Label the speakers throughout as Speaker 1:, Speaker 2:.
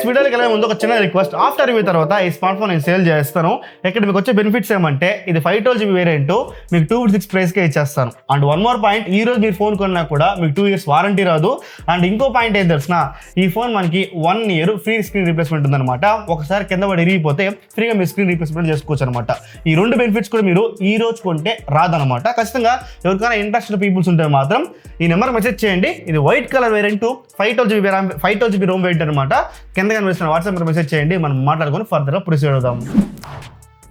Speaker 1: వీడియోకి వెళ్ళే ముందు ఒక చిన్న రిక్వెస్ట్, ఆఫ్టర్ రివ్యూ తర్వాత ఈ స్మార్ట్ ఫోన్ నేను సేల్ చేస్తాను. ఇక్కడ మీకు వచ్చే బెనిఫిట్స్ ఏమంటే ఇది 512GB వేరియంట్ మీకు 256 ప్రైస్కే ఇచ్చేస్తాను. అండ్ వన్ మోర్ పాయింట్, ఈ రోజు మీరు ఫోన్ కొన్నా కూడా మీకు 2 years వారంటీ రాదు. అండ్ ఇంకో పాయింట్ ఏం తెలిసిన, ఈ ఫోన్ మనకి 1 year ఫ్రీ స్క్రీన్ రీప్లేస్మెంట్ ఉందన్నమాట. ఒకసారి కింద పడి ఇరిగిపోతే ఫ్రీగా మీరు స్క్రీన్ రీప్లేస్మెంట్ చేసుకోవచ్చు అనమాట. ఈ రెండు బెనిఫిట్స్ కూడా మీరు ఈ రోజు కొంటే రాదనమాట. ఖచ్చితంగా ఎవరికైనా ఇంట్రెస్టెడ్ పీపుల్స్ ఉంటే మాత్రం ఈ నెంబర్ మెసేజ్ చేయండి. ఇది white colour variant 512GB Rome variant అనమాట. కింద కనిపిస్తున్న వాట్సాప్ మెసేజ్ చేయండి, మనం మాట్లాడుకొని ఫర్దర్గా ప్రొసీడ్ అవుదాం.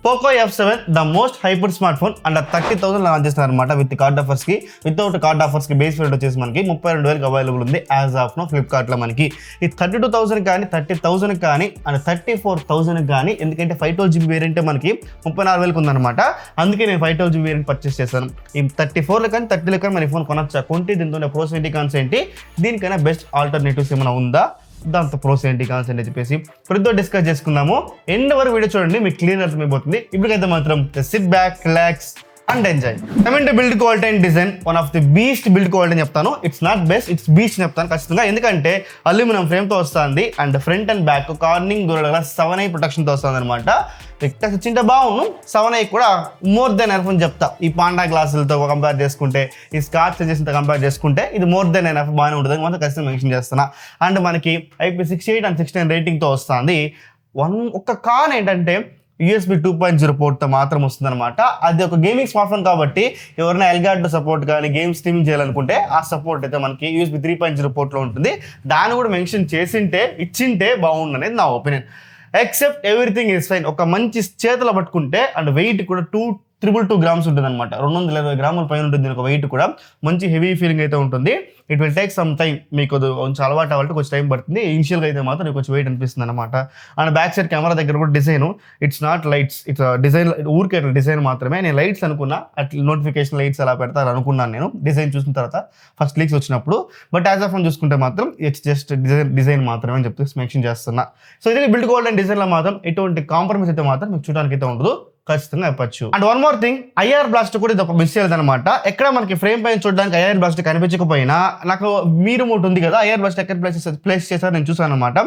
Speaker 1: Poco F7 the most hyper smart phone and 30,000 launch చేస్తారు అనమాట. విత్ కార్డ్ ఆఫర్స్ కి, వితౌట్ కార్డ్ ఆఫర్స్ కి బేస్ వేరియంట్ వచ్చేసి మనకి 32,000 అవైలబుల్ ఉంది యాజ్ ఆఫ్ నో ఫ్లిప్కార్ట్ లో. మనకి ఈ 32,000 కానీ 30,000 కానీ అండ్ 34,000 కానీ, ఎందుకంటే 512GB వేరియంట్ మనకి 34,000 ఉందన్నమాట. అందుకే నేను 512GB వేరియంట్ పర్చేస్ చేశాను. ఈ 34 కానీ 30 కానీ మన ఫోన్ కొనొచ్చా, కొంటే దీంతో ప్రోస్ ఏంటి, కాన్స్ ఏంటి, దీనికైనా బెస్ట్ ఆల్టర్నేటివ్స్ ఏమైనా ఉందా, దాంతో ప్రోస్ ఏంటి, కాన్స్ అని చెప్పేసి ప్రతితో డిస్కస్ చేసుకుందాము. ఎండ్ వరకు వీడియో చూడండి, మీకు క్లియర్ అర్థమైపోతుంది. ఇప్పటికైతే మాత్రం SIT back, relax and enjoy. Coming build quality and design, one of the beast build quality అని చెప్తాను. It's not best, it's beast చెప్తాను ఖచ్చితంగా. ఎందుకంటే అల్యూమినియం ఫ్రేమ్తో వస్తుంది and front and back Corning దూరం 7i ప్రొటెక్షన్తో వస్తుంది అనమాట. ఎక్టెక్స్ వచ్చింటే బాగుండు, 7i కూడా మోర్ దెన్ ఎనఫ్ అని చెప్తా. ఈ పాండా గ్లాసులతో కంపేర్ చేసుకుంటే, ఈ స్కాచ్ చేసినతో కంపేర్ చేసుకుంటే ఇది మోర్ దెన్ ఎనఫ్, బాగానే ఉంటుంది అని మాత్రం ఖచ్చితంగా మెన్షన్ చేస్తున్నా. అండ్ మనకి IP68 అండ్ 69 రేటింగ్తో వస్తుంది. ఒక్క కాన్ ఏంటంటే USB 2.0 పోర్ట్తో మాత్రం వస్తుంది అనమాట. అది ఒక గేమింగ్ స్మార్ట్ ఫోన్ కాబట్టి ఎవరైనా ఎల్గార్డ్ సపోర్ట్ కానీ గేమ్ స్ట్రీమింగ్ చేయాలనుకుంటే ఆ సపోర్ట్ అయితే మనకి USB 3.0 పోర్ట్లో ఉంటుంది. దాన్ని కూడా మెన్షన్ ఇచ్చింటే బాగుండు అనేది నా opinion. Except everything is fine. ఒక మంచి చేతిలో పట్టుకుంటే అండ్ వెయిట్ కూడా 222 grams ఉంటుంది అనమాట. 220 గ్రాముల పైన ఉంటుంది ఒక వెయిట్ కూడా. మంచి హెవీ ఫీలింగ్ అయితే ఉంటుంది. It will take some time, మీకు కొంచెం అలవాటు అవ్వాలంటే కొంచెం టైం పడుతుంది. ఇనిషియల్గా అయితే మాత్రం కొంచెం వెయిట్ అనిపిస్తుంది అనమాట. అండ్ బ్యాక్ సైడ్ కెమెరా దగ్గర కూడా design, it's not lights, it's design, ఊరికే డిజైన్ మాత్రమే. నేను లైట్స్ అనుకున్నా, అట్లా నోటిఫికేషన్ లైట్స్ అలా పెడతారు అనుకున్నాను నేను డిజైన్ చూసిన తర్వాత ఫస్ట్ లీక్స్ వచ్చినప్పుడు. బట్ యాజ్ ఆఫ్ చూసుకుంటే మాత్రం ఇట్స్ జస్ట్ డిజైన్ మాత్రమే అని చెప్పి మెన్షన్ చేస్తున్నా. సో ఇది బిల్డ్ క్వాలిటీ అండ్ డిజైన్లో మాత్రం ఎటువంటి కాంప్రమైజ్ అయితే మాత్రం మీకు చూడడానికి అయితే ఉండదు, ఖచ్చితంగా చెప్పచ్చు. And one more thing, IR blast కూడా ఇది ఒక మిస్ చేయలేదు అనమాట. ఎక్కడ మనకి ఫ్రేమ్ పైన చూడడానికి IR బ్లాస్ట్ కనిపించకపోయినా, నాకు మీ రిమోట్ ఉంది కదా, IR బ్లాస్ట్ ఎక్కడ ప్లేస్ చేశారు నేను చూసాను అనమాట.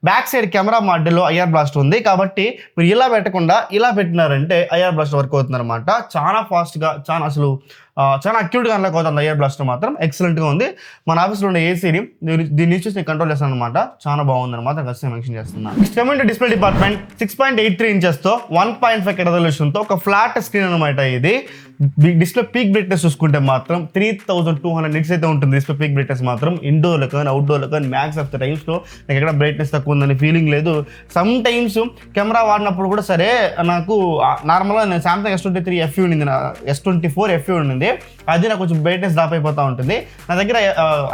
Speaker 1: బ్యాక్ సైడ్ కెమెరా మాడ్యూల్లో IR బ్లాస్ట్ ఉంది కాబట్టి మీరు ఇలా పెట్టకుండా ఇలా పెట్టినారంటే IR బ్లాస్ట్ వర్క్ అవుతుంది అనమాట. చాలా ఫాస్ట్గా, చాలా అక్యూట్గా అన్లాక్ అవుతుంది. IR బ్లాస్ట్ మాత్రం ఎక్సలెంట్గా ఉంది. మన ఆఫీస్లో ఉండే ఏసీని దీన్ని చూసి నేను కంట్రోల్ చేస్తాను అనమాట. చాలా బాగుంది అనమాట, ఖచ్చితంగా మెన్షన్ చేస్తున్నాను. Coming to display department, 6.83 ఇంచెస్తో 1.5K రెజల్యూషన్తో ఒక ఫ్లాట్ స్క్రీన్ అనమాట. ఇది డిస్ప్లే పీక్ బ్రైట్నెస్ చూసుకుంటే మాత్రం 3200 నిట్స్ అయితే ఉంటుంది. డిస్ప్లే పీక్ బ్రైట్నెస్ మాత్రం ఇండోర్లో కానీ అవుట్డోర్లో కానీ మ్యాక్స్ ఆఫ్ ద టైమ్స్లో నాకు ఎక్కడ బ్రైట్నెస్ తక్కువ ఉందని ఫీలింగ్ లేదు. సమ్ టైమ్స్ కెమెరా వాడినప్పుడు కూడా సరే, నాకు నార్మల్గా నేను సామ్సంగ్ S23 FE ఉండింది, S24 FE ఉండింది, అది నాకు కొంచెం బ్రైట్నెస్ డ్రాప్ అయిపోతూ ఉంటుంది. నా దగ్గర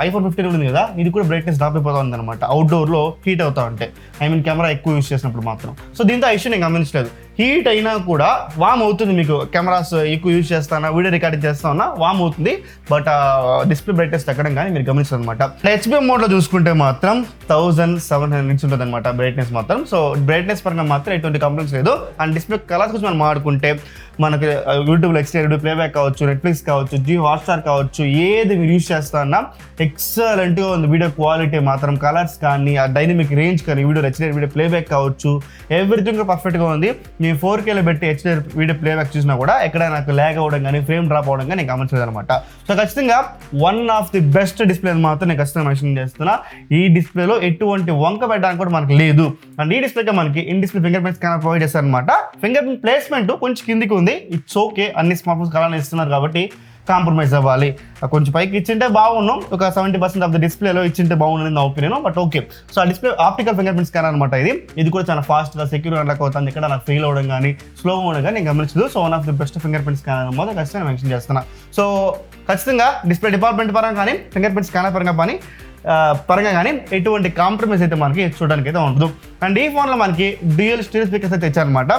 Speaker 1: iPhone 15 ఉంది కదా, ఇది కూడా బ్రైట్నెస్ డ్రాప్ అయిపోతూ ఉంది అనమాట అవుట్డోర్లో హీట్ అవుతూ ఉంటే, కెమెరా ఎక్కువ యూస్ చేసినప్పుడు మాత్రం. సో దీంతో ఇష్యూ నేను గమనించలేదు. హీట్ అయినా కూడా వామ్ అవుతుంది, మీకు కెమెరాస్ ఎక్కువ యూజ్ చేస్తానా, వీడియో రికార్డింగ్ చేస్తా ఉన్నా వామ్ అవుతుంది. బట్ డిస్ప్లే బ్రైట్నెస్ తగ్గడం కానీ మీరు గమనిస్తారు అనమాట. HBM మోడ్లో చూసుకుంటే మాత్రం 1700 నిట్స్ ఉంటుంది అనమాట బ్రైట్నెస్ మాత్రం. సో బ్రైట్నెస్ పరంగా మాత్రం ఎటువంటి కంప్లైంట్స్ లేదు. అండ్ డిస్ప్లే కలర్స్ గురించి మనం మాట్లాడుకుంటే మనకి యూట్యూబ్లో ఎక్స్టెండెడ్ ప్లేబ్యాక్ కావచ్చు, నెట్ఫ్లిక్స్ కావచ్చు, జియో హాట్స్టార్ కావచ్చు, ఏది మీరు యూజ్ చేస్తా ఉన్నా ఎక్సలెంట్గా ఉంది. వీడియో క్వాలిటీ మాత్రం, కలర్స్ కానీ, ఆ డైనమిక్ రేంజ్ కానీ, వీడియో ప్లేబ్యాక్ కావచ్చు, ఎవ్రీథింగ్ పర్ఫెక్ట్గా ఉంది. మీ 4Kలో పెట్టి HDR వీడియో ప్లేబ్యాక్ చూసినా కూడా ఎక్కడ నాకు ల్యాగ్ అవ్వడం కానీ ఫ్రేమ్ డ్రాప్ అవ్వడం కానీ నేను గమనించలేదు అనమాట. సో ఖచ్చితంగా one of the best display మాత్రం నేను ఖచ్చితంగా మెన్షన్ చేస్తున్నా. ఈ డిస్ప్లేలో ఎటువంటి వంక పెట్టడానికి కూడా మనకు లేదు. అండ్ ఈ డిస్ప్లేకి మనకి in display finger print scanner provide చేస్తారనమాట. ఫింగర్ ప్రింట్ ప్లేస్మెంట్ కొంచెం కిందికి ఉంది, ఇట్స్ ఓకే. అన్ని స్మార్ట్ ఫోన్స్ అలానే ఇస్తున్నారు కాబట్టి కాంప్రమైజ్ అవ్వాలి. కొంచెం పైకి ఇచ్చింటే బాగున్నాం, ఒక 70% ఆఫ్ ద డిస్ప్లేలో ఇచ్చింటే బాగుంది నా ఒపీనియన్. But okay. సో ఆ display optical finger print scanner అనమాట. ఇది కూడా చాలా ఫాస్ట్గా, సెక్యూర్గా అన్లాక్ అవుతుంది. ఇక్కడ నాకు ఫెయిల్ అవ్వడం కానీ స్లో అవ్వడం కానీ నేను గమనించదు. So one of the best finger print scanner అనమాట, ఖచ్చితంగా మెన్షన్ చేస్తున్నా. సో ఖచ్చితంగా డిస్ప్లే డిపార్ట్మెంట్ పరంగా కానీ, ఫింగర్ ప్రింట్ స్కానర్ పరంగా కానీ ఎటువంటి కాంప్రమైజ్ అయితే మనకి చూడడానికి అయితే ఉండదు. అండ్ ఈ ఫోన్లో మనకి డ్యూయల్ స్టీరియో స్పీకర్స్ అయితే ఇచ్చారనమాట.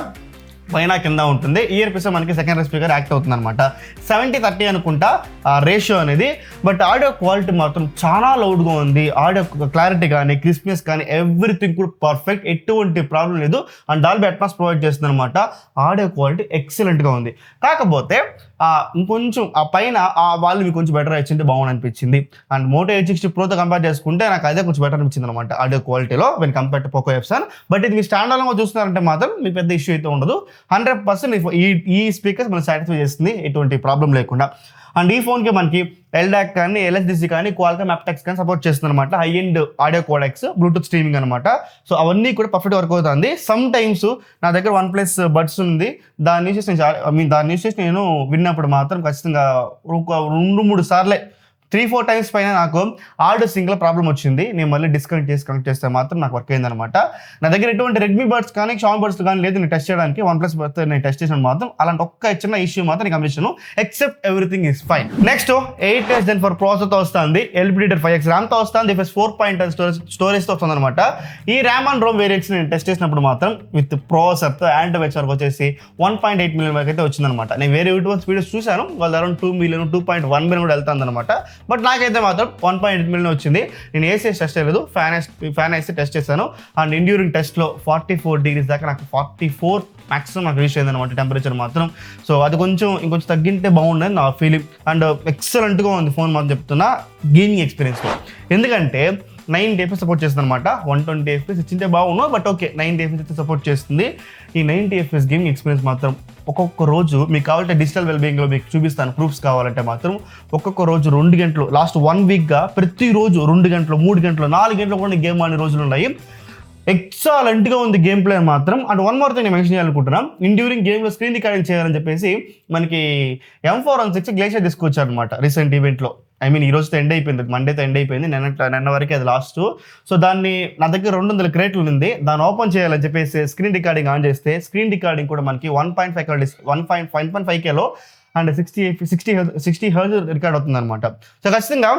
Speaker 1: పైన కింద ఉంటుంది. ఇయర్ పీస్ మనకి సెకండరీ స్పీకర్ యాక్ట్ అవుతుంది అనమాట. 70-30 అనుకుంటా ఆ రేషియో అనేది. బట్ ఆడియో క్వాలిటీ మాత్రం చాలా లౌడ్గా ఉంది. ఆడియో క్లారిటీ కానీ క్రిస్ప్నెస్ కానీ ఎవ్రీథింగ్ కూడా పర్ఫెక్ట్, ఎటువంటి ప్రాబ్లం లేదు. అండ్ డాల్బీ అట్మాస్ ప్రొవైడ్ చేస్తుంది అనమాట. ఆడియో క్వాలిటీ ఎక్సలెంట్గా ఉంది. కాకపోతే ఇంకొంచెం ఆ పైన ఆ వాళ్ళు మీకు కొంచెం బెటర్ ఇచ్చింటే బాగుంది అనిపించింది. అండ్ Moto H60 Proతో కంపేర్ చేసుకుంటే నాకు అదే కొంచెం బెటర్ అనిపించింది అనమాట ఆడియో క్వాలిటీలో when compare to Poco F7. But ఇది మీ స్టాండ్ అలోన్గా చూస్తున్నారంటే మాత్రం మీకు పెద్ద ఇష్యూ అయితే ఉండదు. 100% ఈ స్పీకర్స్ మనం సాటిస్ఫై చేస్తుంది ఎటువంటి ప్రాబ్లం లేకుండా. అండ్ ఈ ఫోన్కి మనకి LDAC కానీ LSDC కానీ Qualcomm aptX కానీ సపోర్ట్ చేస్తుంది అనమాట. High end audio codex, Bluetooth streaming అనమాట. సో అవన్నీ కూడా పర్ఫెక్ట్ వర్క్ అవుతుంది. సమ్ టైమ్స్ నా దగ్గర OnePlus బడ్స్ ఉంది, దాన్ని యూస్ చేసి నేను విన్నప్పుడు మాత్రం ఖచ్చితంగా 2-3 సార్లే 3-4 టైమ్స్ పైన నాకు ఆడియో సింగ్లో ప్రాబ్లం వచ్చింది. నేను మళ్ళీ డిస్కనెక్ట్ చేసి కనెక్ట్ చేస్తే మాత్రం నాకు వర్క్ అయిందనమాట. నా దగ్గర ఎటువంటి రెడ్మీ బడ్స్ కానీ Xiaomi బడ్స్ కానీ లేదు నేను టెస్ట్ చేయడానికి. OnePlus బడ్స్ నేను టెస్ట్ చేసిన మాత్రం అలాంటి ఒక్క చిన్న ఇష్యూ మాత్రం నేను గమనించాను. Except everything is fine. Next 8 Gen 4 ప్రాసెసర్తో వస్తుంది, LPDDR5X ర్యామ్తో వస్తుంది, +4.10 స్టోరేజ్తో వస్తుంది అనమాట. ఈ ర్యామ్ అండ్ రోమ్ వేరియంట్స్ నేను టెస్ట్ చేసినప్పుడు మాత్రం విత్ ప్రాసెసర్తో యాంటీవైరస్ వరకు వచ్చేసి 1.8 మిలియన్ వరకు అయితే వచ్చిందనమాట. నేను వేరే యూట్యూబ్ వీడియోస్ చూశాను, వాళ్ళు అరౌండ్ 2 మిలియన్ 2.1 మిలియన్ కూడా వెళ్తుంది అనమాట. బట్ నాకైతే మాత్రం 1.8 మిలియన్ వచ్చింది. నేను ఏసీఎస్ టెస్ట్ చేయలేదు, ఫ్యాన్ వేసి టెస్ట్ చేశాను. అండ్ ఇండ్యూరింగ్ టెస్ట్లో 44 డిగ్రీస్ దాకా నాకు 44 మ్యాక్సిమం నాకు రీచ్ అయింది అనమాట టెంపరేచర్ మాత్రం. సో అది ఇంకొంచెం తగ్గింటే బాగుండేది నా ఫీలింగ్. అండ్ ఎక్సలెంట్గా ఉంది ఫోన్ మాత్రం చెప్తున్నా గేమింగ్ ఎక్స్పీరియన్స్లో. ఎందుకంటే 90 FPS సపోర్ట్ చేస్తుంది అనమాట. 120 FPS ఇచ్చింటే బాగుండు, బట్ ఓకే 90 FPS అయితే సపోర్ట్ చేస్తుంది. ఈ 90 FPS గేమింగ్ ఎక్స్పీరియన్స్ మాత్రం ఒక్కొక్క రోజు మీకు కావాలంటే డిజిటల్ వెల్బీయింగ్లో మీకు చూపిస్తాను ప్రూఫ్స్ కావాలంటే మాత్రం ఒక్కొక్క రోజు 2 గంటలు, లాస్ట్ 1 వీక్గా ప్రతిరోజు 2 గంటలు, 3 గంటలు, 4 గంటలు కూడా గేమ్ ఆడే రోజులు ఉన్నాయి. ఎక్సలెంట్గా ఉంది గేమ్ ప్లే మాత్రం. అండ్ వన్ మోర్ థింగ్ నేను మెన్షన్ చేయాలనుకుంటున్నాం, ఇండ్యూరింగ్ గేమ్లో స్క్రీన్ రికార్డింగ్ చేయాలని చెప్పేసి మనకి M416 గ్లేషియర్ తీసుకొచ్చారు అనమాట రీసెంట్ ఈవెంట్లో. ఈ రోజుతో ఎండ్ అయిపోయింది, మండేతో ఎండ్ అయిపోయింది, నిన్న వరకు అది లాస్ట్. సో దాన్ని నా దగ్గర 200 క్రేట్లు ఉంది, దాన్ని ఓపెన్ చేయాలని చెప్పేసి స్క్రీన్ రికార్డింగ్ ఆన్ చేస్తే స్క్రీన్ రికార్డింగ్ కూడా మనకి 1.5Kలో అండ్ 60 Hz రికార్డ్ అవుతుంది అనమాట. సో ఖచ్చితంగా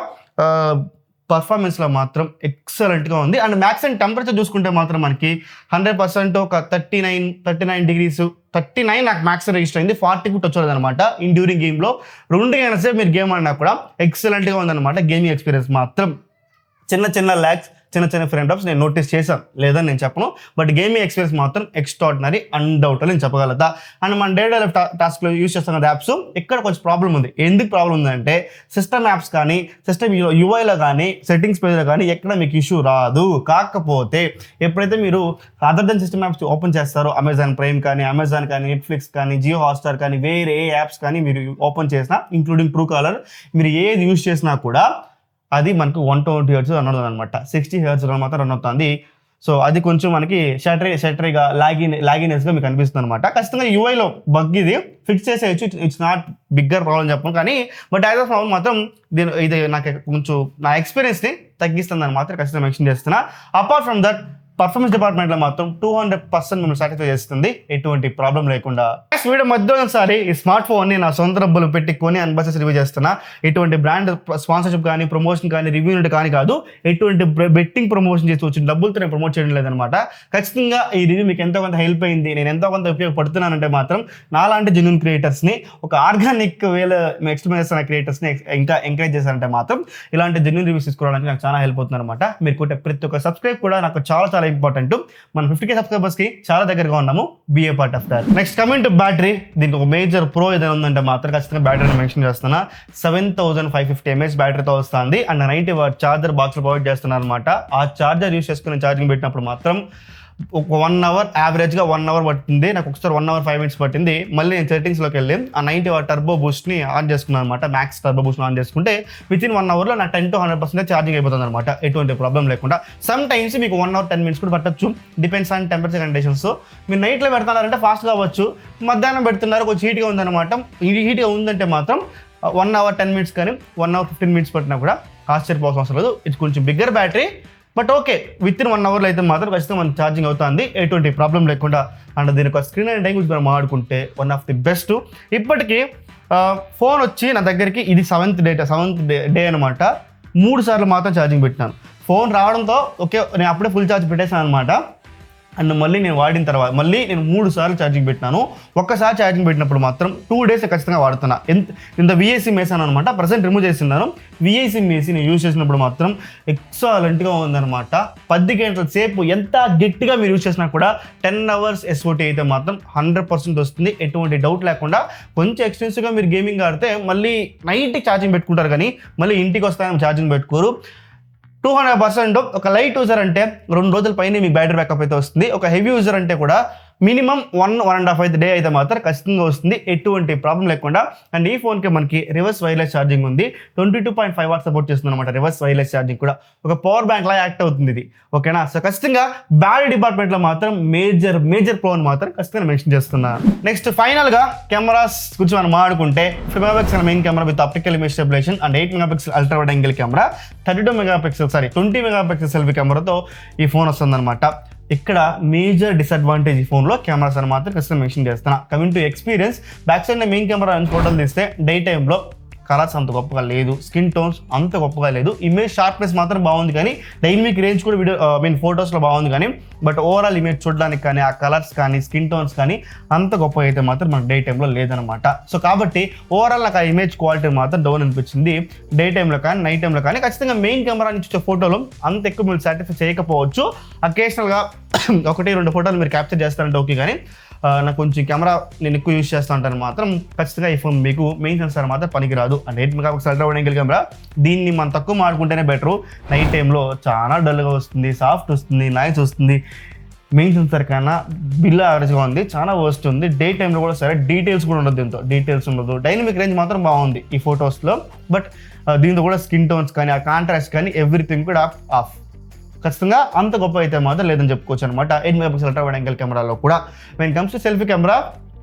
Speaker 1: పర్ఫార్మెన్స్లో మాత్రం ఎక్సలెంట్గా ఉంది. అండ్ మ్యాక్స్ అండ్ టెంపరేచర్ చూసుకుంటే మాత్రం మనకి 100% ఒక 39 డిగ్రీస్ 39 నాకు మ్యాక్స్ రిజిస్టర్ అయింది. 40 కూడా వచ్చలేదు అనమాట. ఇండ్యూరింగ్ గేమ్లో 2 గంటల సేపు మీరు గేమ్ ఆడినా కూడా ఎక్సలెంట్గా ఉందన్నమాట. గేమింగ్ ఎక్స్పీరియన్స్ మాత్రం చిన్న ల్యాగ్స్, చిన్న ఫ్రేమ్ డ్రాప్స్ నేను నోటీస్ చేశాను, లేదని నేను చెప్పను. బట్ గేమింగ్ ఎక్స్పీరియన్స్ మాత్రం ఎక్స్ట్రాడినరీ, అన్డౌటెడ్ నేను చెప్పగలుగుతా. అండ్ మన డే లైఫ్ టాస్క్లో యూజ్ చేస్తున్న యాప్స్ ఇక్కడ కొంచెం ప్రాబ్లం ఉంది. ఎందుకు ప్రాబ్లం ఉందంటే సిస్టమ్ యాప్స్ కానీ సిస్టమ్ యూఐలో కానీ సెట్టింగ్స్ పేజ్లో కానీ ఎక్కడ మీకు ఇష్యూ రాదు. కాకపోతే ఎప్పుడైతే మీరు other than system apps open చేస్తారో, Amazon Prime కానీ, Amazon కానీ, నెట్ఫ్లిక్స్ కానీ, జియో హాట్స్టార్ కానీ, వేరే ఏ యాప్స్ కానీ మీరు ఓపెన్ చేసినా, ఇంక్లూడింగ్ Truecaller, మీరు ఏది యూజ్ చేసినా కూడా అది మనకు 120 Hz రన్ అవుతుంది అనమాట. 60 Hz మాత్రం రన్ అవుతుంది. సో అది కొంచెం మనకి షటరీగా లాగినెస్గా మీకు అనిపిస్తుంది అనమాట. ఖచ్చితంగా యూఐలో బగ్ ఇది ఫిక్స్ చేసేయచ్చు, ఇట్స్ నాట్ బిగ్గర్ ప్రాబ్లం చెప్పను. కానీ బట్ యాజ్ ఆఫ్ నౌ మాత్రం ఇది నాకు కొంచెం నా ఎక్స్పీరియన్స్ని తగ్గిస్తుందని మాత్రం ఖచ్చితంగా మెన్షన్ చేస్తున్నా. అపార్ట్ ఫ్రమ్ దట్ పర్ఫార్మెన్స్ డిపార్ట్మెంట్లో మాత్రం 200% మిమ్మల్ని సాటిస్ఫై చేస్తుంది, ఎటువంటి ప్రాబ్లం లేకుండా. వీడియో మధ్యలో ఒకసారి ఈ స్మార్ట్ ఫోన్ని నా సొంత డబ్బులు పెట్టి కొని అన్బాక్స్ రివ్యూ చేస్తున్నా. ఎటువంటి బ్రాండ్ స్పాన్సర్షిప్ కానీ, ప్రమోషన్ కానీ, రివ్యూ కానీ కాదు. ఎటువంటి బెట్టింగ్ ప్రమోషన్ చేసి వచ్చిన డబ్బులతో నేను ప్రమోట్ చేయడం లేదనమాట. ఖచ్చితంగా ఈ రివ్యూ మీకు ఎంతో కొంత హెల్ప్ అయింది, నేను ఎంతో కొంత ఉపయోగపడుతున్నానంటే మాత్రం నాలాంటి జెన్యూన్ క్రియేటర్స్ని, ఒక ఆర్గానిక్ వేలో ఎక్స్ప్లెయిన్ చేస్తున్న క్రియేటర్స్ని ఇంకా ఎంకరేజ్ చేశారంటే మాత్రం ఇలాంటి జెన్యూన్ రివ్యూస్ తీసుకోవడానికి నాకు చాలా హెల్ప్ అవుతుంది అనమాట. మీరు కొట్టే ప్రతి ఒక్క సబ్స్క్రైబ్ కూడా నాకు చాలా ఇంపార్టెంట్. మనం 50K సబ్స్క్రైబర్స్కి చాలా దగ్గరగా ఉన్నాము. Be a part of that. Next coming to battery, దీనికి ఒక మేజర్ ప్రో ఏదైనా ఉందంటే మాత్రం ఖచ్చితంగా బ్యాటరీని మెన్షన్ చేస్తున్నా. 7550 mAh బ్యాటరీతో వస్తుంది. అండ్ 90 వాట్ ఛార్జర్ బాక్స్లో ప్రొవైడ్ చేస్తున్నారు అనమాట. ఆ ఛార్జర్ యూస్ చేసుకుని ఛార్జింగ్ పెట్టినప్పుడు మాత్రం ఒక 1 అవర్, యావరేజ్గా 1 అవర్ పట్టింది. నాకు ఒకసారి 1 అవర్ 5 minutes పట్టింది. మళ్ళీ నేను సెట్టింగ్స్లోకి వెళ్ళి ఆ 90 వాట్ టర్బో బూస్ట్ని ఆన్ చేసుకున్నాను అనమాట. మ్యాక్స్ టర్బో బూస్ట్ని ఆన్ చేసుకుంటే వితిన్ 1 అవర్లో నాకు 10 to 100% ఛార్జింగ్ అయిపోతుంది అనమాట, ఎటువంటి ప్రాబ్లం లేకుండా. సమ్ టైమ్స్ మీకు 1 hour 10 minutes కూడా పట్టచ్చు, డిపెండ్స్ ఆన్ టెంపరేచర్ కండిషన్స్. మీరు నైట్లో పెడుతున్నారంటే ఫాస్ట్గా అవ్వచ్చు, మధ్యాహ్నం పెడుతున్నారు కొంచెం హీట్గా ఉందన్నమాట. హీట్గా ఉందంటే మాత్రం 1 hour 10 minutes కానీ 1 hour 15 minutes పట్టినా కూడా ఆశ్చర్యపోవాల్సిన అవసరం లేదు. ఇది కొంచెం bigger battery, but okay within 1 అవర్లో అయితే మాత్రం ఖచ్చితంగా మనకి ఛార్జింగ్ అవుతుంది, ఎటువంటి ప్రాబ్లం లేకుండా. అండ్ దీని ఒక స్క్రీన్ అండ్ టైం గురించి మనం మాట్లాడుకుంటే వన్ ఆఫ్ ది బెస్ట్. ఇప్పటికీ ఫోన్ వచ్చి నా దగ్గరికి ఇది 7th డే అనమాట. 3 సార్లు మాత్రం ఛార్జింగ్ పెట్టినాను. ఫోన్ రావడంతో ఓకే నేను అప్పుడే ఫుల్ ఛార్జ్ పెట్టేసాను అనమాట. అండ్ మళ్ళీ నేను వాడిన తర్వాత మళ్ళీ నేను 3 సార్లు ఛార్జింగ్ పెట్టినాను. ఒక్కసారి ఛార్జింగ్ పెట్టినప్పుడు మాత్రం 2 డేస్ ఖచ్చితంగా వాడుతున్నా. ఇంత విఐసి మేసాను అనమాట, ప్రజెంట్ రిమూవ్ చేస్తున్నాను. విఐసి మేసి నేను యూజ్ చేసినప్పుడు మాత్రం ఎక్సలెంట్గా ఉందన్నమాట. 10 గంటల సేపు ఎంత గట్టిగా మీరు యూజ్ చేసినా కూడా 10 hours SOT అయితే మాత్రం 100% వస్తుంది, ఎటువంటి డౌట్ లేకుండా. కొంచెం ఎక్స్టెన్సివ్గా మీరు గేమింగ్ ఆడితే మళ్ళీ నైట్కి ఛార్జింగ్ పెట్టుకుంటారు, కానీ మళ్ళీ ఇంటికి వస్తాయని ఛార్జింగ్ పెట్టుకోరు. 200% ఒక లైట్ యూజర్ అంటే 2 రోజుల పైన మీకు బ్యాటరీ బ్యాకప్ అయితే వస్తుంది. ఒక హెవీ యూజర్ అంటే కూడా మినిమం 1.5 డే అయితే మాత్రం ఖచ్చితంగా వస్తుంది, ఎటువంటి ప్రాబ్లం లేకుండా. అండ్ ఈ ఫోన్కి మనకి రివర్స్ వైర్లెస్ ఛార్జింగ్ ఉంది. 22.5 వాట్ సపోర్ట్ చేస్తుంది అనమాట. రివర్స్ వైర్లెస్ ఛార్జింగ్ కూడా ఒక పవర్ బ్యాంక్ లా యాక్ట్ అవుతుంది ఇది, ఓకేనా. సో ఖచ్చితంగా బ్యాటరీ డిపార్ట్మెంట్లో మాత్రం మేజర్ ప్రో అని మాత్రం ఖచ్చితంగా మెన్షన్ చేస్తున్నాను. నెక్స్ట్ ఫైనల్గా కెమెరాస్ గురించి మనం మాట్లాడుకుంటే 5 megapixel main camera with optical image stabilisation and 8 megapixel ultra wide angle camera, 20 megapixel selfie కెమెరాతో ఈ ఫోన్ వస్తుందన్నమాట. ఇక్కడ మేజర్ డిసడ్వాంటేజ్ ఈ ఫోన్లో కెమెరాస్ అని మాత్రం ఖచ్చితంగా మెన్షన్ చేస్తున్నా. Coming to experience, back side main camera ఫోటోలు తీస్తే డే టైంలో కలర్స్ అంత గొప్పగా లేదు, స్కిన్ టోన్స్ అంత గొప్పగా లేదు, ఇమేజ్ షార్ప్నెస్ మాత్రం బాగుంది, కానీ డైనమిక్ రేంజ్ కూడా ఫోటోస్లో బాగుంది, కానీ బట్ ఓవరాల్ ఇమేజ్ చూడడానికి కానీ ఆ కలర్స్ కానీ స్కిన్ టోన్స్ కానీ అంత గొప్పగా అయితే మాత్రం మనకు డే టైంలో లేదనమాట. సో కాబట్టి ఓవరాల్ నాకు ఆ ఇమేజ్ క్వాలిటీ మాత్రం డౌన్ అనిపించింది డే టైంలో కానీ నైట్ టైంలో కానీ. ఖచ్చితంగా మెయిన్ కెమెరా నుంచి వచ్చే ఫోటోలు అంత ఎక్కువ మీరు సాటిస్ఫై చేయకపోవచ్చు. అకేషనల్గా 1-2 ఫోటోలు మీరు క్యాప్చర్ చేస్తారంటే ఓకే, కానీ నాకు కొంచెం కెమెరా నేను ఎక్కువ యూజ్ చేస్తూ ఉంటాను మాత్రం ఖచ్చితంగా ఈ ఫోన్ మీకు మెయిన్ సెన్సార్ మాత్రం పనికిరాదు. And 8 megapixel ultra wide angle camera, దీన్ని మనం తక్కువ మాడుకుంటేనే బెటరు. నైట్ టైంలో చాలా డల్గా వస్తుంది, సాఫ్ట్ వస్తుంది, నాయిస్ వస్తుంది. మెయిన్ సెన్సార్ కన్నా బిల్ యావరేజ్గా ఉంది, చాలా వర్స్ట్ ఉంది. డే టైంలో కూడా సరే, డీటెయిల్స్ కూడా ఉండదు, దీంతో డీటెయిల్స్ ఉండదు. డైనమిక్ రేంజ్ మాత్రం బాగుంది ఈ ఫొటోస్లో, బట్ దీంతో కూడా స్కిన్ టోన్స్ కానీ ఆ కాంట్రాస్ట్ కానీ ఎవ్రీథింగ్ కూడా ఆఫ్. ఖచ్చితంగా అంత గొప్ప అయితే మాత్రం లేదని చెప్పుకోవచ్చు అనమాట 8 మెగాపిక్సెల్ అల్ట్రా వైడ్ యాంగిల్ కెమెరాలో కూడా. When comes to selfie camera,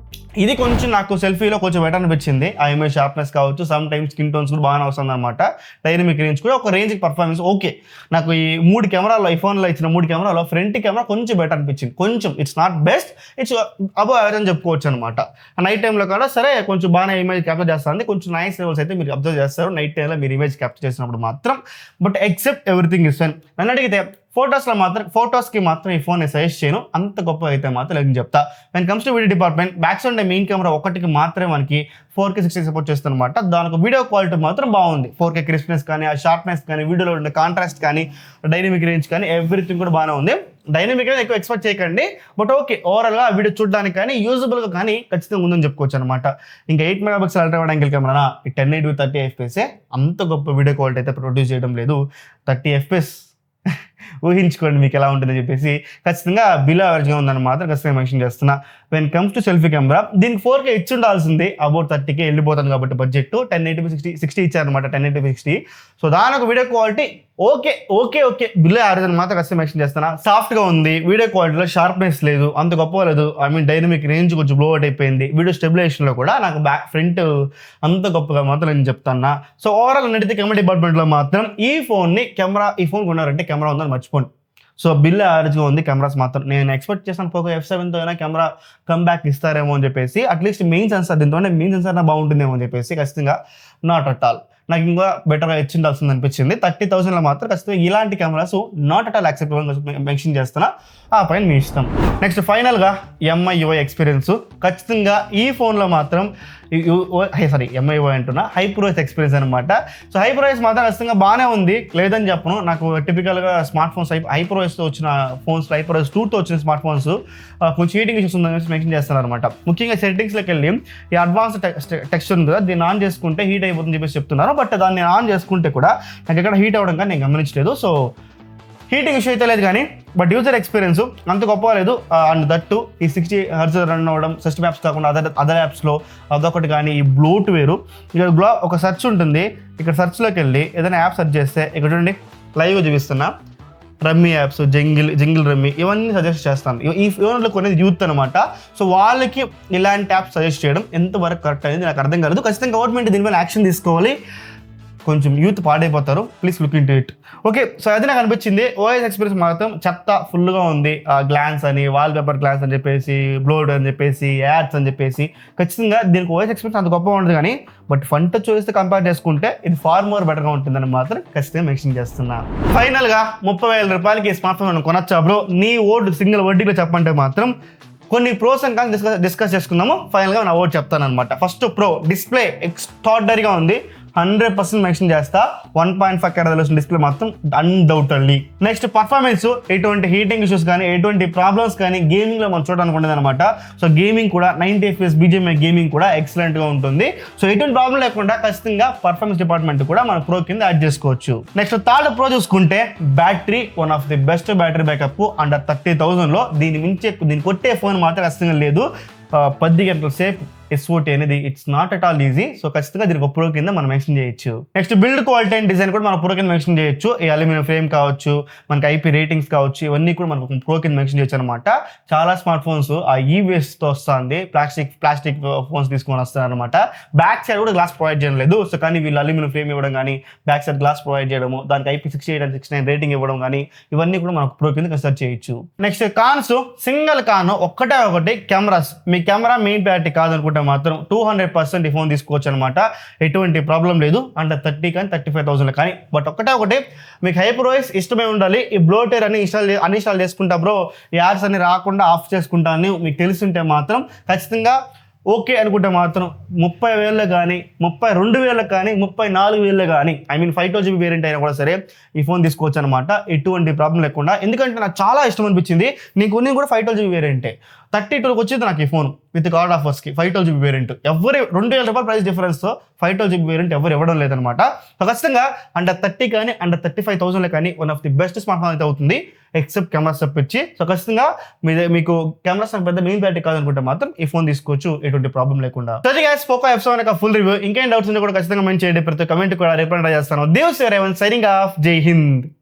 Speaker 1: ఇది కొంచెం నాకు సెల్ఫీలో కొంచెం బెటర్ అనిపించింది. ఆ ఇమేజ్ షార్ప్నెస్ కావచ్చు, సమ్ టైమ్స్ స్కిన్ టోన్స్ కూడా బాగానే వస్తుంది అనమాట. డైనమిక్ రేంజ్ కూడా ఒక రేంజ్ పర్ఫార్మెన్స్ ఓకే. నాకు ఈ 3 కెమెరాలో, ఈ ఫోన్లో ఇచ్చిన 3 కెమెరాలో ఫ్రంట్ కెమెరా కొంచెం బెటర్ అనిపించింది. కొంచెం, it's not best, it's above average అని చెప్పుకోవచ్చు అనమాట. నైట్ టైంలో కూడా సరే కొంచెం బాగానే ఇమేజ్ క్యాప్చర్ చేస్తుంది. కొంచెం నైస్ లెవెల్స్ అయితే మీరు అబ్జర్వ్ చేస్తారు నైట్ టైంలో మీరు ఇమేజ్ క్యాప్చర్ చేసినప్పుడు మాత్రం. But except everything is fine. నన్ను అడిగితే ఫోటోస్కి మాత్రం ఈ ఫోన్ సజెస్ట్ చేయను, అంత గొప్ప అయితే మాత్రం నేను చెప్తా. When comes to video department, back side main camera ఒకటికి మాత్రమే మనకి 4K 60 సపోర్ట్ చేస్తుంది అనమాట. దానికి వీడియో క్వాలిటీ మాత్రం బాగుంది. 4K క్రిస్ప్నెస్ కానీ, ఆ షార్ప్నెస్ కానీ, వీడియోలో ఉండే కాంట్రాస్ట్ కానీ, డైనమిక్ రేంజ్ కానీ ఎవ్రీథింగ్ కూడా బాగానే ఉంది. డైనమిక్ రేంజ్ ఎక్కువ ఎక్స్పెక్ట్ చేయకండి, బట్ ఓకే ఓవరాల్గా ఆ వీడియో చూడడానికి కానీ యూజబుల్గా కానీ ఖచ్చితంగా ఉందని చెప్పుకోవచ్చు అనమాట. ఇంకా 8 megapixel ultra wide angle camera, ఈ 1080 30 FPS అంత గొప్ప వీడియో క్వాలిటీ అయితే ప్రొడ్యూస్ చేయడం లేదు. 30 FPS ఊహించుకోండి మీకు ఎలా ఉంటుందని చెప్పేసి. ఖచ్చితంగా బిలో యావరేజ్గా ఉందని మాత్రం ఖచ్చితంగా మెన్షన్ చేస్తున్నా. When comes to selfie camera, దీనికి 4K ఇచ్చి ఉండాల్సింది, అబౌట్ 30K వెళ్ళిపోతుంది కాబట్టి బడ్జెట్ 1080x60 ఇచ్చారనమాట, 1080x60. సో దానికి video quality okay below average అని మాత్రం ఖచ్చితంగా మెన్షన్ చేస్తున్నా. సాఫ్ట్గా ఉంది, వీడియో క్వాలిటీలో షార్ప్నెస్ లేదు, అంత గొప్ప లేదు. డైనమిక్ రేంజ్ కొంచెం బ్లో అవుట్ అయిపోయింది. వీడియో స్టెబిలైజేషన్లో కూడా నాకు ఫ్రంట్ అంత గొప్పగా మాత్రం నేను చెప్తాను. సో ఓవరాల్ నడితే కెమెరా డిపార్ట్మెంట్లో మాత్రం ఈ ఫోన్ కొన్నారంటే కెమెరా ఉందని మర్చిపోండి. సో బిల్ యావరేజ్గా ఉంది కెమెరాస్ మాత్రం. నేను ఎక్స్పెక్ట్ చేస్తాను పోకో F7తో అయినా కెమెరా కమ్బ్యాక్ ఇస్తారేమో అని చెప్పేసి, అట్లీస్ట్ మెయిన్ సెన్సార్ దీంతోనే మెయిన్ సెన్సార్ బాగుంటుందేమో అని చెప్పేసి. ఖచ్చితంగా నాట్ అట్ ఆల్, నాకు ఇంకా బెటర్గా ఇచ్చిండాల్సింది అనిపించింది. 30,000లో మాత్రం ఖచ్చితంగా ఇలాంటి cameras not at all acceptable mention చేస్తున్నా, ఆ పైన మీ ఇష్టం. నెక్స్ట్ ఫైనల్గా MIUI ఎక్స్పీరియన్స్. ఖచ్చితంగా ఈ ఫోన్లో మాత్రం MIUI అంటున్నా, హైప్రోఎస్ ఎక్స్పీరియన్స్ అనమాట. సో హైప్రోఎస్ మాత్రం ఖచ్చితంగా బాగానే ఉంది, లేదని చెప్పను. నాకు టిపికల్గా స్మార్ట్ ఫోన్స్ హైప్రోఎస్తో వచ్చిన ఫోన్స్, హైప్రోఎస్ 2తో వచ్చిన స్మార్ట్ ఫోన్స్ కొంచెం హీటింగ్ ఇష్యూస్ ఉందని మెన్షన్ చేస్తున్నారు అనమాట. ముఖ్యంగా సెట్టింగ్స్లోకి వెళ్ళి ఈ అడ్వాన్స్ టెక్స్చర్ ఉంది కదా, దీన్ని ఆన్ చేసుకుంటే హీట్ అయిపోతుందని చెప్పేసి చెప్తున్నారు. బట్ దాన్ని ఆన్ చేసుకుంటే కూడా నాకు ఎక్కడ హీట్ అవ్వడం కానీ నేను గమనించలేదు. సో హీటింగ్ ఇష్యూ అయితే లేదు, కానీ బట్ యూజర్ ఎక్స్పీరియన్స్ అంత గొప్ప లేదు. అండ్ దట్టు ఈ 60 Hz రన్ అవ్వడం, సిస్టమ్ యాప్స్ కాకుండా అదర్ యాప్స్లో అదొకటి. కానీ ఈ బ్లూట్ వేరు. ఇక్కడ ఒక సెర్చ్ ఉంటుంది, ఇక్కడ సెర్చ్లోకి వెళ్ళి ఏదైనా యాప్ సెర్చ్ చేస్తే ఇక్కడ చూడండి లైవ్గా చూపిస్తున్నా, రమ్మీ యాప్స్, జింగిల్ రమ్మీ, ఇవన్నీ సజెస్ట్ చేస్తాను. ఈ ఫోన్లో కొనేది యూత్ అనమాట. సో వాళ్ళకి ఇలాంటి యాప్స్ సజెస్ట్ చేయడం ఎంతవరకు కరెక్ట్ అనేది నాకు అర్థం కాలేదు. ఖచ్చితంగా గవర్నమెంట్ దీనిపైన యాక్షన్ తీసుకోవాలి. కొంచెం యూత్ పాడైపోతారు. Please look into it. Okay, so అది నాకు అనిపించింది. ఓఎస్ ఎక్స్పీరియన్స్ మాత్రం చెత్త ఫుల్గా ఉంది. గ్లాన్స్ అని, వాల్ పేపర్ గ్లాన్స్ అని చెప్పేసి, బ్లోడ్ అని చెప్పేసి, యాడ్స్ అని చెప్పేసి, ఖచ్చితంగా దీనికి ఓఎస్ ఎక్స్పీరియన్స్ అంత గొప్పగా ఉంటుంది. కానీ బట్ ఫన్ టచ్ చూస్తే కంపేర్ చేసుకుంటే ఇది ఫార్ మోర్ బెటర్గా ఉంటుందని మాత్రం ఖచ్చితంగా మెన్షన్ చేస్తున్నా. ఫైనల్గా 30,000 రూపాయలకి ఈ స్మార్ట్ ఫోన్ మనం కొనొచ్చా బ్రో? నీ ఓట్ సింగిల్ వడ్డీలో చెప్పంటే మాత్రం కొన్ని ప్రోస్ అండ్ కాన్స్ డిస్కస్ చేసుకుందాము. ఫైనల్గా నా ఓట్ చెప్తాను అనమాట. ఫస్ట్ ప్రో, డిస్ప్లే ఎక్స్ట్రార్డినరీగా ఉంది. 100% మెన్షన్ చేస్తా. 1.5 రెజల్యూషన్ డిస్ప్లే మాత్రం అన్డౌటెడ్లీ. నెక్స్ట్ పర్ఫార్మెన్స్, ఎటువంటి హీటింగ్ ఇష్యూస్ కానీ ఎటువంటి ప్రాబ్లమ్స్ కానీ గేమింగ్ లో మనం చూడడానికి ఉండదు అనమాట. సో గేమింగ్ కూడా 90 FPS BGMI గేమింగ్ కూడా ఎక్సలెంట్ గా ఉంటుంది. సో ఎటువంటి ప్రాబ్లం లేకుండా ఖచ్చితంగా పర్ఫార్మెన్స్ డిపార్ట్మెంట్ కూడా మన ప్రో కింద యాడ్ చేసుకోవచ్చు. నెక్స్ట్ థర్డ్ ప్రో చూసుకుంటే battery, one of the best battery backup under 30,000 లో. దీన్ని కొట్టే ఫోన్ మాత్రం ఖచ్చితంగా లేదు. 10 గంటల సేపు SOT అనేది it's not at all easy. So ఖచ్చితంగా దీనికి ఒక ప్రో కింద మనం మెన్షన్ చేయొచ్చు. Next build quality and design కూడా మనం ప్రో కింద మెన్షన్ చేయొచ్చు. ఈ అల్యూమినియం ఫ్రేమ్ కావచ్చు, మనకి IP రేటింగ్స్ కావచ్చు, ఇవన్నీ కూడా మనకు ప్రో కింద మెన్షన్ చేయొచ్చు అనమాట. చాలా స్మార్ట్ ఫోన్స్ ఆ EVS తో వస్తుంది, ప్లాస్టిక్ ఫోన్స్ తీసుకొని వస్తారు అనమాట. బ్యాక్ సైడ్ కూడా గ్లాస్ ప్రొవైడ్ చేయడం లేదు. సో కానీ వీళ్ళు అల్యూమినియం ఫ్రేమ్ ఇవ్వడం కానీ, బ్యాక్ సైడ్ గ్లాస్ ప్రొవైడ్ చేయడము, దానికి IP68 and 69 రేటింగ్ ఇవ్వడం కానీ, ఇవన్నీ కూడా మనకు ప్రో కింద కన్సిడర్ చేయొచ్చు. నెక్స్ట్ కాన్స్, సింగిల్ కాన్ ఒకటి కెమెరాస్. మీ కెమెరా మెయిన్ ప్రయారిటీ కాదనుకుంటే మాత్రం 200% ఈ ఫోన్ తీసుకోవచ్చు అనమాట. ఎటువంటి ప్రాబ్లం లేదు. అండర్ 30 కానీ 35,000 కానీ. బట్ ఒకటి మీకు HyperOS ఇష్టమే ఉండాలి. ఈ బ్లోటర్ అని అన్ఇన్స్టాల్ చేసుకుంటా బ్రో, ఈ యాడ్స్ అన్ని రాకుండా ఆఫ్ చేసుకుంటా అని మీకు తెలుసుంటే మాత్రం ఖచ్చితంగా ఓకే అనుకుంటే మాత్రం 30,000 కానీ 32,000 కానీ 34,000 కానీ, ఐ మీన్ 512GB వేరియంట్ అయినా కూడా సరే ఈ ఫోన్ తీసుకోవచ్చు అనమాట. ఎటువంటి ప్రాబ్లం లేకుండా. ఎందుకంటే నాకు చాలా ఇష్టం అనిపించింది. నీకు కొన్ని కూడా 512GB వేరియంటే. 32కి వచ్చింది నాకు ఈ ఫోన్ విత్ కార్డ్ ఆఫర్స్కి 512GB వేరియంట్. ఎవరు 2,000 రూపాయల ప్రైస్ డిఫరెన్స్తో 512GB వేరియంట్ ఎవరు ఇవ్వడం లేదనమాట. సో ఖచ్చితంగా అండర్ 30 కానీ అండర్ 35,000 కానీ one of the best smart phone అయితే అవుతుంది, ఎక్సెప్ట్ కెమెరాస్ తప్పించి. సో ఖచ్చితంగా మీకు కెమెరాస్ పెద్ద మెయిన్ బ్యాటరీ కాదనుకుంటే మాత్రం ఈ ఫోన్ తీసుకోవచ్చు ఎటువంటి ప్రాబ్లం లేకుండా. So guys, Poco F7 full review. ఇంకేం డౌట్స్ ఉంటే కూడా ఖచ్చితంగా మెన్షన్ చేయండి. ప్రతి కమెంట్ కూడా రిప్లై చేస్తాను. Dev Revanth signing off. జై హింద్.